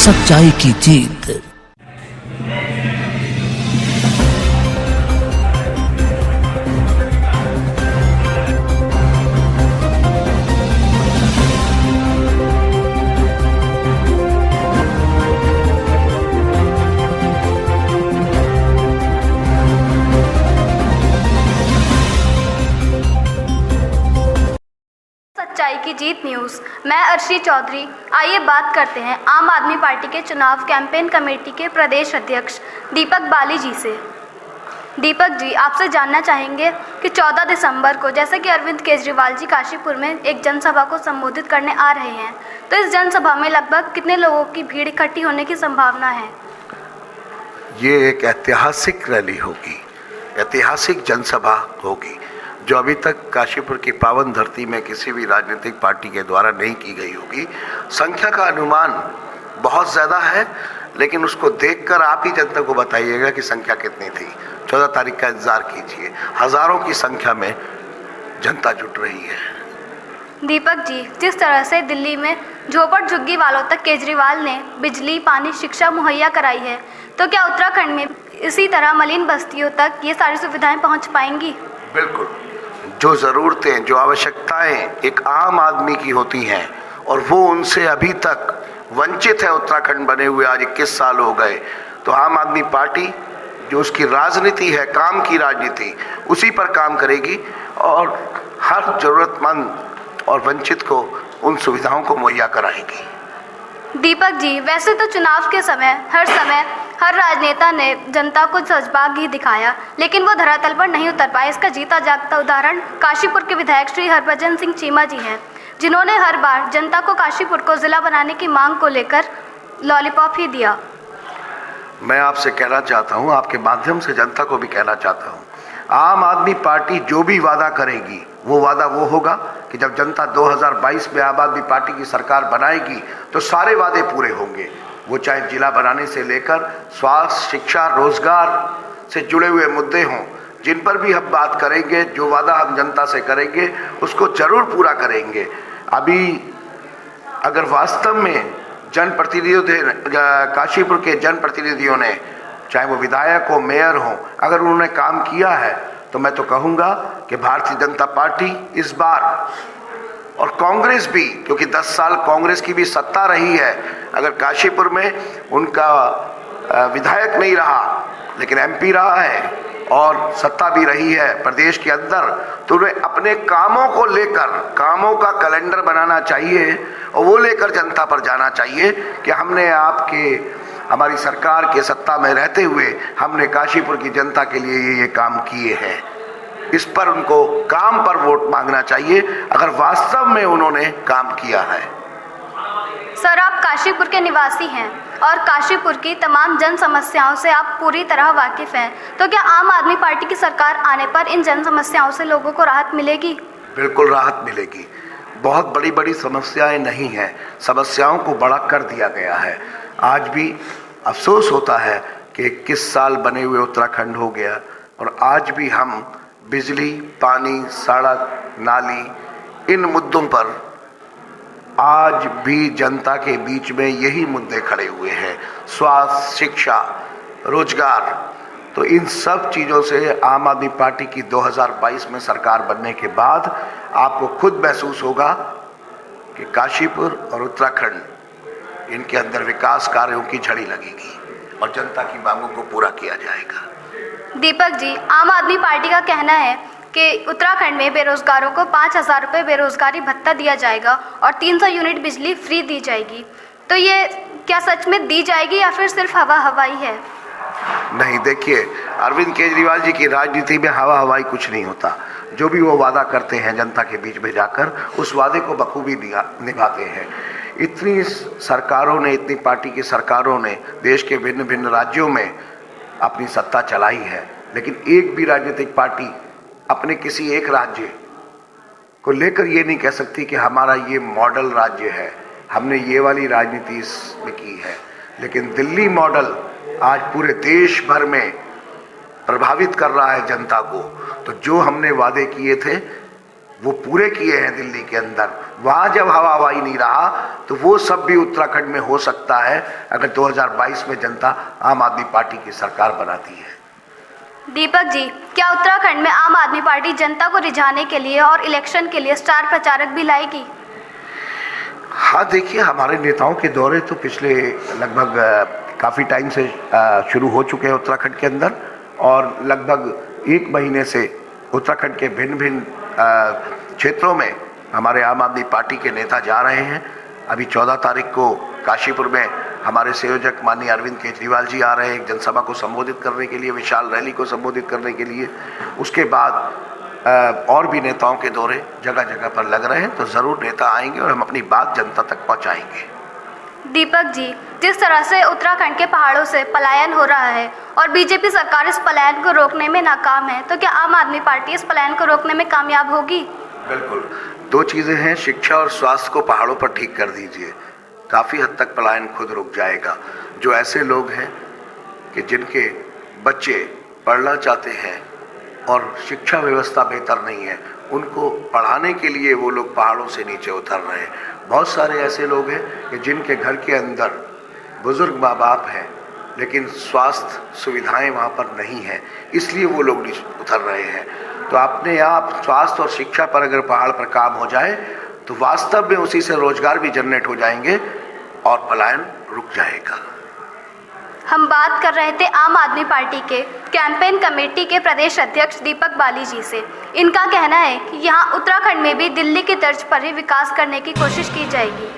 सच्चाई की जीत। सच्चाई की जीत न्यूज़। मैं अर्शी चौधरी। आइए बात करते हैं आम आदमी पार्टी के चुनाव कैंपेन कमेटी के प्रदेश अध्यक्ष दीपक बाली जी से। दीपक जी, आपसे जानना चाहेंगे कि 14 दिसंबर को जैसे कि अरविंद केजरीवाल जी काशीपुर में एक जनसभा को संबोधित करने आ रहे हैं, तो इस जनसभा में लगभग कितने लोगों की भीड़ इकट्ठी होने की संभावना है? ये एक ऐतिहासिक रैली होगी, ऐतिहासिक जनसभा होगी जो अभी तक काशीपुर की पावन धरती में किसी भी राजनीतिक पार्टी के द्वारा नहीं की गई होगी। संख्या का अनुमान बहुत ज़्यादा है, लेकिन उसको देखकर आप ही जनता को बताइएगा कि संख्या कितनी थी। 14 तारीख का इंतजार कीजिए, हजारों की संख्या में जनता जुट रही है। दीपक जी, जिस तरह से दिल्ली में झोपड़ झुग्गी वालों तक केजरीवाल ने बिजली, पानी, शिक्षा मुहैया कराई है, तो क्या उत्तराखंड में इसी तरह मलिन बस्तियों तक ये सारी सुविधाएं पहुंच पाएंगी? बिल्कुल। जो ज़रूरतें, जो आवश्यकताएं एक आम आदमी की होती हैं और वो उनसे अभी तक वंचित है, उत्तराखंड बने हुए आज 21 साल हो गए, तो आम आदमी पार्टी जो उसकी राजनीति है, काम की राजनीति, उसी पर काम करेगी और हर जरूरतमंद और वंचित को उन सुविधाओं को मुहैया कराएगी। दीपक जी, वैसे तो चुनाव के समय हर राजनेता ने जनता को सजबाग ही दिखाया, लेकिन वो धरातल पर नहीं उतर पाए। इसका जीता जागता उदाहरण काशीपुर के विधायक श्री हरभजन सिंह चीमा जी हैं, जिन्होंने हर बार जनता को काशीपुर को जिला बनाने की मांग को लेकर लॉलीपॉप ही दिया। मैं आपसे कहना चाहता हूं, आपके माध्यम से जनता को भी कहना चाहता हूं, आम आदमी पार्टी जो भी वादा करेगी वो वादा वो होगा कि जब जनता 2022 में आम आदमी पार्टी की सरकार बनाएगी तो सारे वादे पूरे होंगे। वो चाहे जिला बनाने से लेकर स्वास्थ्य, शिक्षा, रोजगार से जुड़े हुए मुद्दे हों, जिन पर भी हम बात करेंगे, जो वादा हम जनता से करेंगे उसको जरूर पूरा करेंगे। अभी अगर वास्तव में जनप्रतिनिधियों, काशीपुर के जनप्रतिनिधियों ने, चाहे वो विधायक हो, मेयर हो, अगर उन्होंने काम किया है तो मैं तो कहूँगा कि भारतीय जनता पार्टी इस बार, और कांग्रेस भी, क्योंकि 10 साल कांग्रेस की भी सत्ता रही है, अगर काशीपुर में उनका विधायक नहीं रहा लेकिन एमपी रहा है और सत्ता भी रही है प्रदेश के अंदर, तो उन्हें अपने कामों को लेकर, कामों का कैलेंडर बनाना चाहिए और वो लेकर जनता पर जाना चाहिए कि हमने हमारी सरकार के सत्ता में रहते हुए हमने काशीपुर की जनता के लिए ये काम किए हैं। इस पर उनको काम पर वोट मांगना चाहिए अगर वास्तव में उन्होंने काम किया है। सर, आप काशीपुर के निवासी हैं और काशीपुर की तमाम जन समस्याओं से आप पूरी तरह वाकिफ हैं, तो क्या आम आदमी पार्टी की सरकार आने पर इन जन समस्याओं से लोगों को राहत मिलेगी? बिल्कुल राहत मिलेगी। बहुत बड़ी बड़ी समस्याएं नहीं हैं, समस्याओं को बड़ा कर दिया गया है। आज भी अफसोस होता है कि 21 साल बने हुए उत्तराखंड हो गया और आज भी हम बिजली, पानी, सड़क, नाली, इन मुद्दों पर आज भी जनता के बीच में यही मुद्दे खड़े हुए हैं। स्वास्थ्य, शिक्षा, रोजगार, तो इन सब चीज़ों से आम आदमी पार्टी की 2022 में सरकार बनने के बाद आपको खुद महसूस होगा कि काशीपुर और उत्तराखंड, इनके अंदर विकास कार्यों की झड़ी लगेगी और जनता की मांगों को पूरा किया जाएगा। दीपक जी, आम आदमी पार्टी का कहना है कि उत्तराखंड में बेरोजगारों को 5,000 रुपये बेरोजगारी भत्ता दिया जाएगा और 300 यूनिट बिजली फ्री दी जाएगी, तो ये क्या सच में दी जाएगी या फिर सिर्फ हवा हवाई है? नहीं, देखिए, अरविंद केजरीवाल जी की राजनीति में हवा हवाई कुछ नहीं होता। जो भी वो वादा करते हैं जनता के बीच में जाकर, उस वादे को बखूबी निभाते हैं। इतनी सरकारों ने, इतनी पार्टी की सरकारों ने देश के भिन्न भिन्न राज्यों में अपनी सत्ता चलाई है, लेकिन एक भी राजनीतिक पार्टी अपने किसी एक राज्य को लेकर ये नहीं कह सकती कि हमारा ये मॉडल राज्य है, हमने ये वाली राजनीति इसमें की है। लेकिन दिल्ली मॉडल आज पूरे देश भर में प्रभावित कर रहा है जनता को। तो जो हमने वादे किए थे वो पूरे किए हैं दिल्ली के अंदर। वहाँ जब हवा हवाई नहीं रहा तो वो सब भी उत्तराखंड में हो सकता है अगर 2022 में जनता आम आदमी पार्टी की सरकार बनाती है। दीपक जी, क्या उत्तराखंड में आम आदमी पार्टी जनता को रिझाने के लिए और इलेक्शन के लिए स्टार प्रचारक भी लाएगी? हाँ देखिए, हमारे नेताओं के दौरे तो पिछले लगभग काफ़ी टाइम से शुरू हो चुके हैं उत्तराखंड के अंदर, और लगभग 1 महीने से उत्तराखंड के भिन्न भिन्न क्षेत्रों में हमारे आम आदमी पार्टी के नेता जा रहे हैं। अभी 14 तारीख को काशीपुर में हमारे संयोजक माननीय अरविंद केजरीवाल जी आ रहे हैं एक जनसभा को संबोधित करने के लिए, विशाल रैली को संबोधित करने के लिए। उसके बाद और भी नेताओं के दौरे जगह जगह पर लग रहे हैं, तो ज़रूर नेता आएंगे और हम अपनी बात जनता तक पहुंचाएंगे। दीपक जी, जिस तरह से उत्तराखंड के पहाड़ों से पलायन हो रहा है और बीजेपी सरकार इस पलायन को रोकने में नाकाम है, तो क्या आम आदमी पार्टी इस पलायन को रोकने में कामयाब होगी? बिल्कुल, 2 चीज़ें हैं, शिक्षा और स्वास्थ्य को पहाड़ों पर ठीक कर दीजिए, काफ़ी हद तक पलायन खुद रुक जाएगा। जो ऐसे लोग हैं कि जिनके बच्चे पढ़ना चाहते हैं और शिक्षा व्यवस्था बेहतर नहीं है, उनको पढ़ाने के लिए वो लोग पहाड़ों से नीचे उतर रहे हैं। बहुत सारे ऐसे लोग हैं कि जिनके घर के अंदर बुजुर्ग माँ बाप हैं लेकिन स्वास्थ्य सुविधाएं वहाँ पर नहीं हैं, इसलिए वो लोग नीचे उतर रहे हैं। तो अपने आप स्वास्थ्य और शिक्षा पर अगर पहाड़ पर काम हो जाए तो वास्तव में उसी से रोजगार भी जनरेट हो जाएंगे और पलायन रुक जाएगा। हम बात कर रहे थे आम आदमी पार्टी के कैंपेन कमेटी के प्रदेश अध्यक्ष दीपक बाली जी से। इनका कहना है कि यहाँ उत्तराखंड में भी दिल्ली की तर्ज पर ही विकास करने की कोशिश की जाएगी।